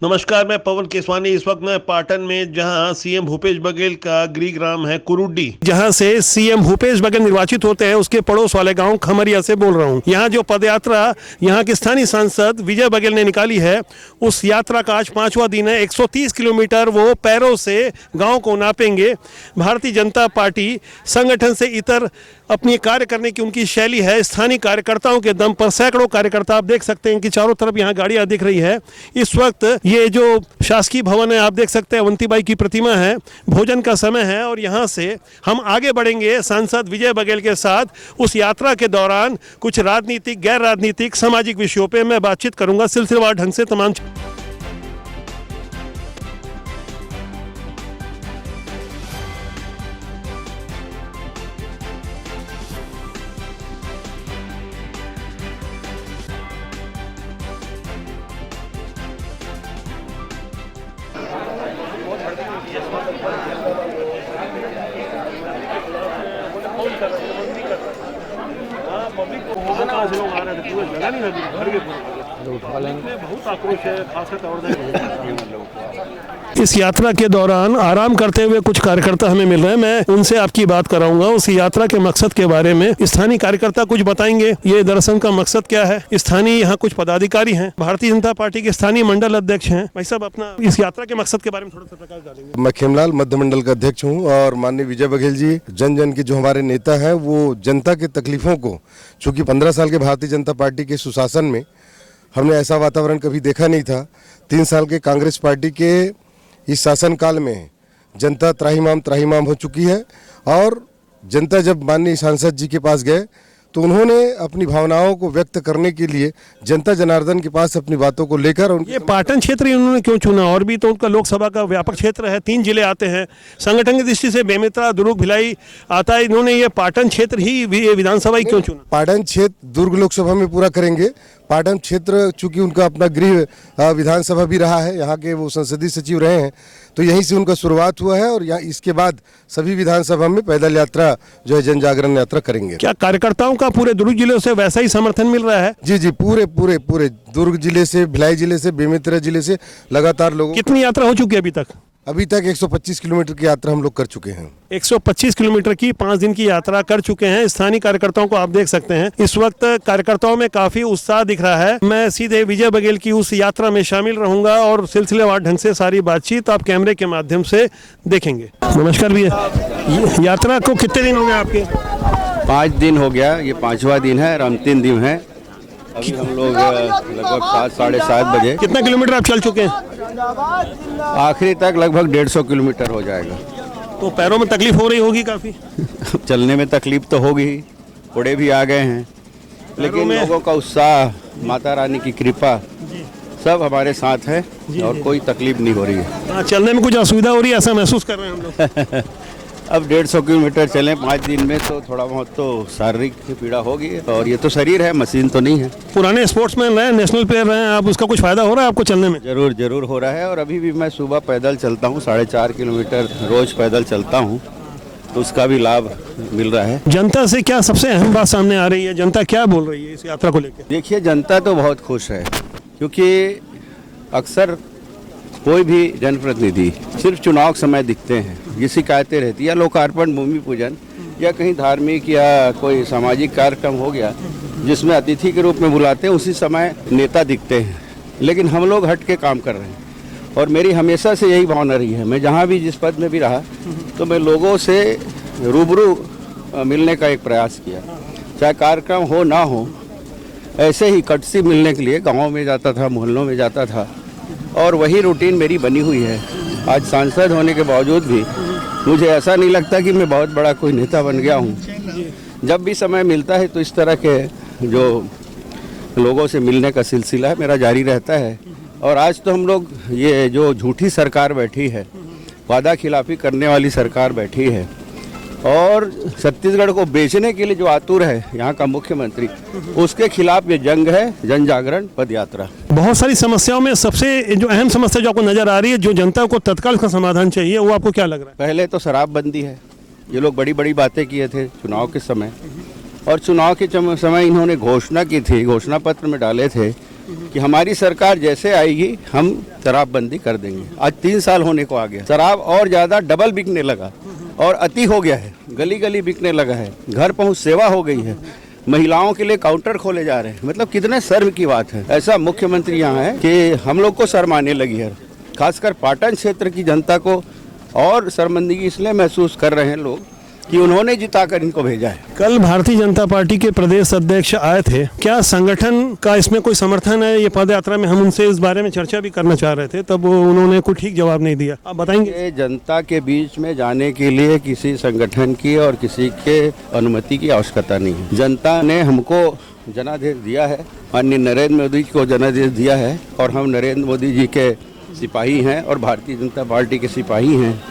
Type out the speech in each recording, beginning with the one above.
नमस्कार, मैं पवन केसवानी। इस वक्त मैं पाटन में, जहां सीएम भूपेश बघेल का गृहग्राम है कुरुड्डी, जहां से सीएम भूपेश बघेल निर्वाचित होते हैं, उसके पड़ोस वाले गांव खमरिया से बोल रहा हूं। यहां जो पदयात्रा यहां के स्थानीय सांसद विजय बघेल ने निकाली है, उस यात्रा का आज 5वां दिन है। 130 किलोमीटर वो पैरों से गाँव को नापेंगे। भारतीय जनता पार्टी संगठन से इतर अपनी कार्य करने की उनकी शैली है। स्थानीय कार्यकर्ताओं के दम पर सैकड़ों कार्यकर्ता, आप देख सकते हैं कि चारों तरफ यहाँ गाड़ियाँ दिख रही है। इस वक्त ये जो शासकीय भवन है, आप देख सकते हैं अवंतीबाई की प्रतिमा है। भोजन का समय है और यहाँ से हम आगे बढ़ेंगे सांसद विजय बघेल के साथ। उस यात्रा के दौरान कुछ राजनीतिक, गैर राजनीतिक, सामाजिक विषयों पर मैं बातचीत करूँगा सिलसिलेवार ढंग से। तमाम बहुत आक्रोश है, इस यात्रा के दौरान आराम करते हुए कुछ कार्यकर्ता हमें मिल रहे हैं। मैं उनसे आपकी बात कराऊंगा, उस यात्रा के मकसद के बारे में। स्थानीय कार्यकर्ता कुछ बताएंगे, ये दर्शन का मकसद क्या है। स्थानीय यहाँ कुछ पदाधिकारी हैं, भारतीय जनता पार्टी के स्थानीय मंडल अध्यक्ष हैं। भाई साहब, अपना इस यात्रा के मकसद के बारे में थोड़ा सा प्रकाश डालेंगे। मैं खेमलाल मध्य मंडल का अध्यक्ष हूँ और माननीय विजय बघेल जी जन जन के जो हमारे नेता हैं, वो जनता के तकलीफों को, चूँकि 15 साल के भारतीय जनता पार्टी के सुशासन में हमने ऐसा वातावरण कभी देखा नहीं था। 3 साल के कांग्रेस पार्टी के इस शासनकाल में जनता त्राहिमाम हो चुकी है। और जनता जब माननीय सांसद जी के पास गए तो उन्होंने अपनी भावनाओं को व्यक्त करने के लिए जनता जनार्दन के पास अपनी बातों को लेकर ये पाटन क्षेत्र उन्होंने क्यों चुना? और भी तो उनका लोकसभा का व्यापक क्षेत्र है, 3 जिले आते हैं। संगठन की दृष्टि से बेमेतरा, दुर्ग, भिलाई आता है। इन्होंने ये पाटन क्षेत्र ही विधानसभा ही क्यों चुना? पाटन क्षेत्र दुर्ग लोकसभा में पूरा करेंगे। पाटन क्षेत्र चूंकि उनका अपना गृह विधानसभा भी रहा है, यहाँ के वो संसदीय सचिव रहे हैं, तो यहीं से उनका शुरुआत हुआ है। और यहाँ इसके बाद सभी विधानसभा में पैदल यात्रा जो है जन जागरण यात्रा करेंगे। क्या कार्यकर्ताओं का पूरे दुर्ग जिले से वैसा ही समर्थन मिल रहा है? जी, पूरे दुर्ग जिले से, भिलाई जिले से, बेमेतरा जिले से लगातार लोगों। कितनी यात्रा हो चुकी है अभी तक 125 किलोमीटर की यात्रा हम लोग कर चुके हैं। 125 किलोमीटर की 5 दिन की यात्रा कर चुके हैं। स्थानीय कार्यकर्ताओं को आप देख सकते हैं, इस वक्त कार्यकर्ताओं में काफी उत्साह दिख रहा है। मैं सीधे विजय बघेल की उस यात्रा में शामिल रहूंगा और सिलसिलेवार ढंग से सारी बातचीत आप कैमरे के माध्यम से देखेंगे। नमस्कार भैया, यात्रा को कितने दिन हो गए आपके? 5 दिन हो गया, ये 5वां दिन है और अंतिम दिन है। अभी हम लोग लगभग 7, साढ़े 7 बजे। कितना किलोमीटर आप चल चुके हैं? आखिरी तक लगभग 150 किलोमीटर हो जाएगा। तो पैरों में तकलीफ हो रही होगी काफी? चलने में तकलीफ तो होगी ही, घोड़े भी आ गए हैं, लेकिन लोगों का उत्साह, माता रानी की कृपा, सब हमारे साथ है और कोई तकलीफ नहीं हो रही है। चलने में कुछ असुविधा हो रही है, ऐसा महसूस कर रहे हैं हम लोग? अब 150 किलोमीटर चलें 5 दिन में तो थोड़ा बहुत तो शारीरिक पीड़ा होगी। और ये तो शरीर है, मशीन तो नहीं है। पुराने स्पोर्ट्समैन रहे, नेशनल प्लेयर रहे, आप उसका कुछ फायदा हो रहा है आपको चलने में? जरूर हो रहा है। और अभी भी मैं सुबह पैदल चलता हूँ, 4.5 किलोमीटर रोज पैदल चलता हूँ, तो उसका भी लाभ मिल रहा है। जनता से क्या सबसे अहम बात सामने आ रही है? जनता क्या बोल रही है इस यात्रा को लेकर? देखिए, जनता तो बहुत खुश है, क्योंकि अक्सर कोई भी जनप्रतिनिधि सिर्फ चुनाव के समय दिखते हैं। ये शिकायतें रहती है, लोकार्पण, भूमि पूजन या कहीं धार्मिक या कोई सामाजिक कार्यक्रम हो गया जिसमें अतिथि के रूप में बुलाते हैं, उसी समय नेता दिखते हैं। लेकिन हम लोग हट के काम कर रहे हैं और मेरी हमेशा से यही भावना रही है। मैं जहाँ भी जिस पद में भी रहा तो मैं लोगों से रूबरू मिलने का एक प्रयास किया, चाहे कार्यक्रम हो ना हो। ऐसे ही कटसी मिलने के लिए गाँव में जाता था, मोहल्लों में जाता था और वही रूटीन मेरी बनी हुई है। आज सांसद होने के बावजूद भी मुझे ऐसा नहीं लगता कि मैं बहुत बड़ा कोई नेता बन गया हूँ। जब भी समय मिलता है तो इस तरह के जो लोगों से मिलने का सिलसिला है मेरा जारी रहता है। और आज तो हम लोग, ये जो झूठी सरकार बैठी है, वादा खिलाफी करने वाली सरकार बैठी है और छत्तीसगढ़ को बेचने के लिए जो आतुर है यहाँ का मुख्यमंत्री, उसके खिलाफ ये जंग है, जन जागरण पद यात्रा। बहुत सारी समस्याओं में सबसे जो अहम समस्या जो आपको नजर आ रही है, जो जनता को तत्काल का समाधान चाहिए, वो आपको क्या लग रहा है? पहले तो शराबबंदी है। ये लोग बड़ी बड़ी बातें किए थे चुनाव के समय, और चुनाव के समय इन्होंने घोषणा की थी, घोषणा पत्र में डाले थे कि हमारी सरकार जैसे आएगी हम शराबबंदी कर देंगे। आज 3 साल होने को आ गया, शराब और ज़्यादा डबल बिकने लगा और अति हो गया है, गली गली बिकने लगा है, घर पहुंच सेवा हो गई है, महिलाओं के लिए काउंटर खोले जा रहे हैं। मतलब कितने शर्म की बात है। ऐसा मुख्यमंत्री यहाँ है कि हम लोग को शर्म आने लगी है। खासकर पाटन क्षेत्र की जनता को और शर्मिंदगी इसलिए महसूस कर रहे हैं लोग कि उन्होंने जिताकर इनको भेजा है। कल भारतीय जनता पार्टी के प्रदेश अध्यक्ष आए थे, क्या संगठन का इसमें कोई समर्थन है? ये पद यात्रा में हम उनसे इस बारे में चर्चा भी करना चाह रहे थे, तब उन्होंने कोई ठीक जवाब नहीं दिया। आप बताएंगे? ये जनता के बीच में जाने के लिए किसी संगठन की और किसी के अनुमति की आवश्यकता नहीं है। जनता ने हमको जनादेश दिया है, माननीय नरेंद्र मोदी को जनादेश दिया है और हम नरेंद्र मोदी जी के सिपाही हैं और भारतीय जनता पार्टी के सिपाही हैं।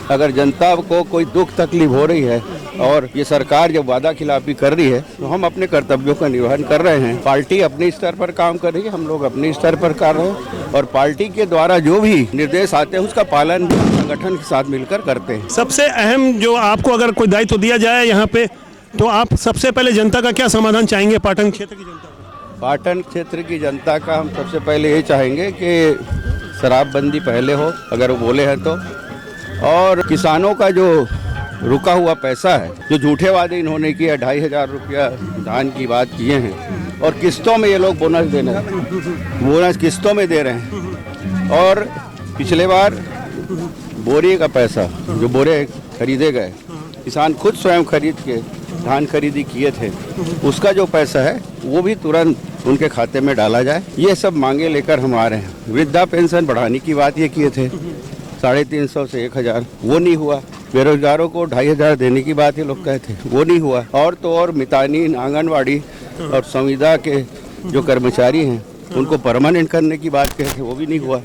अगर जनता को कोई दुख तकलीफ हो रही है और ये सरकार जब वादा खिलाफी कर रही है तो हम अपने कर्तव्यों का निर्वहन कर रहे हैं। पार्टी अपने स्तर पर काम कर रही है, हम लोग अपने स्तर पर कर रहे हैं और पार्टी के द्वारा जो भी निर्देश आते हैं उसका पालन संगठन के साथ मिलकर करते हैं। सबसे अहम जो आपको अगर कोई दायित्व दिया जाए यहाँ पे, तो आप सबसे पहले जनता का क्या समाधान चाहेंगे? पाटन क्षेत्र की जनता को, पाटन क्षेत्र की जनता का हम सबसे पहले ये चाहेंगे कि शराबबंदी पहले हो, अगर वो बोले हैं तो, और किसानों का जो रुका हुआ पैसा है, जो झूठे वादे इन्होंने किए 2,500 रुपया धान की बात किए हैं और किस्तों में ये लोग बोनस किस्तों में दे रहे हैं। और पिछले बार बोरे का पैसा, जो बोरे खरीदे गए, किसान खुद स्वयं खरीद के धान खरीदी किए थे, उसका जो पैसा है वो भी तुरंत उनके खाते में डाला जाए। ये सब मांगे लेकर हम आ रहे हैं। वृद्धा पेंशन बढ़ाने की बात ये किए थे, 350 से 1,000, वो नहीं हुआ। बेरोजगारों को 2,500 देने की बात ये लोग कहे थे, वो नहीं हुआ। और तो और मितानी, आंगनवाड़ी और संविदा के जो कर्मचारी हैं उनको परमानेंट करने की बात कहे थे, वो भी नहीं हुआ।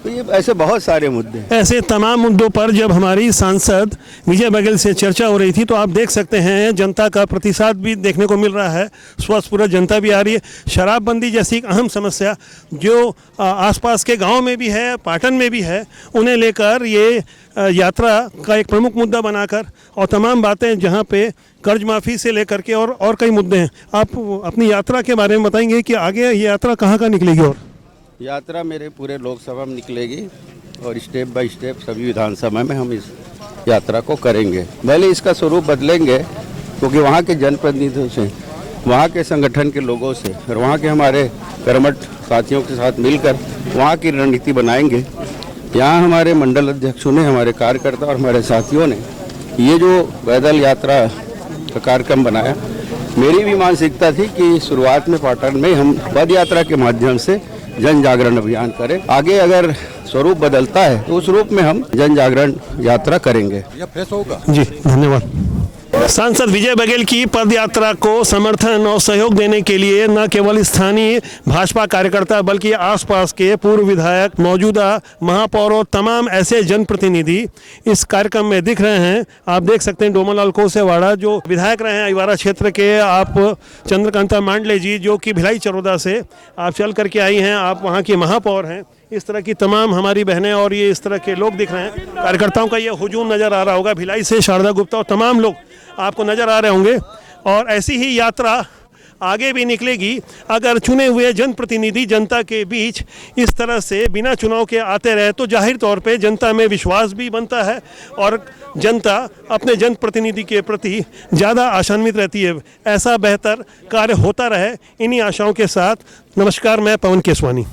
तो ये ऐसे बहुत सारे मुद्दे हैं। ऐसे तमाम मुद्दों पर जब हमारी सांसद विजय बघेल से चर्चा हो रही थी तो आप देख सकते हैं जनता का प्रतिसाद भी देखने को मिल रहा है, स्वतःस्फूर्त जनता भी आ रही है। शराबबंदी जैसी एक अहम समस्या जो आसपास के गांव में भी है, पाटन में भी है, उन्हें लेकर ये यात्रा का एक प्रमुख मुद्दा बनाकर और तमाम बातें जहां पे कर्ज माफ़ी से लेकर के और कई मुद्दे हैं। आप अपनी यात्रा के बारे में बताएंगे कि आगे ये यात्रा कहाँ कहाँ निकलेगी? और यात्रा मेरे पूरे लोकसभा में निकलेगी और स्टेप बाय स्टेप सभी विधानसभा में हम इस यात्रा को करेंगे। भले इसका स्वरूप बदलेंगे क्योंकि वहाँ के जनप्रतिनिधियों से, वहाँ के संगठन के लोगों से और वहाँ के हमारे कर्मठ साथियों के साथ मिलकर वहाँ की रणनीति बनाएंगे। यहाँ हमारे मंडल अध्यक्षों ने, हमारे कार्यकर्ता और हमारे साथियों ने ये जो पैदल यात्रा का कार्यक्रम बनाया, मेरी भी मानसिकता थी कि शुरुआत में पाटन में हम पद यात्रा के माध्यम से जन जागरण अभियान करें। आगे अगर स्वरूप बदलता है तो उस रूप में हम जन जागरण यात्रा करेंगे। यह फ्रेश होगा जी, धन्यवाद। सांसद विजय बघेल की पद यात्रा को समर्थन और सहयोग देने के लिए न केवल स्थानीय भाजपा कार्यकर्ता बल्कि आसपास के पूर्व विधायक, मौजूदा महापौर और तमाम ऐसे जनप्रतिनिधि इस कार्यक्रम में दिख रहे हैं। आप देख सकते हैं डोमालाल कोसेवाड़ा जो विधायक रहे हैं अहिवारा क्षेत्र के, आप चंद्रकांता मांडले जी जो कि भिलाई चरोदा से आप चल करके आई हैं, आप वहाँ की महापौर हैं। इस तरह की तमाम हमारी बहनें और ये इस तरह के लोग दिख रहे हैं। कार्यकर्ताओं का ये हुजूम नज़र आ रहा होगा। भिलाई से शारदा गुप्ता और तमाम लोग आपको नज़र आ रहे होंगे और ऐसी ही यात्रा आगे भी निकलेगी अगर चुने हुए जनप्रतिनिधि जनता के बीच इस तरह से बिना चुनाव के आते रहे तो जाहिर तौर पे जनता में विश्वास भी बनता है और जनता अपने जनप्रतिनिधि के प्रति ज़्यादा आशान्वित रहती है। ऐसा बेहतर कार्य होता रहे, इन्हीं आशाओं के साथ नमस्कार, मैं पवन केसवानी।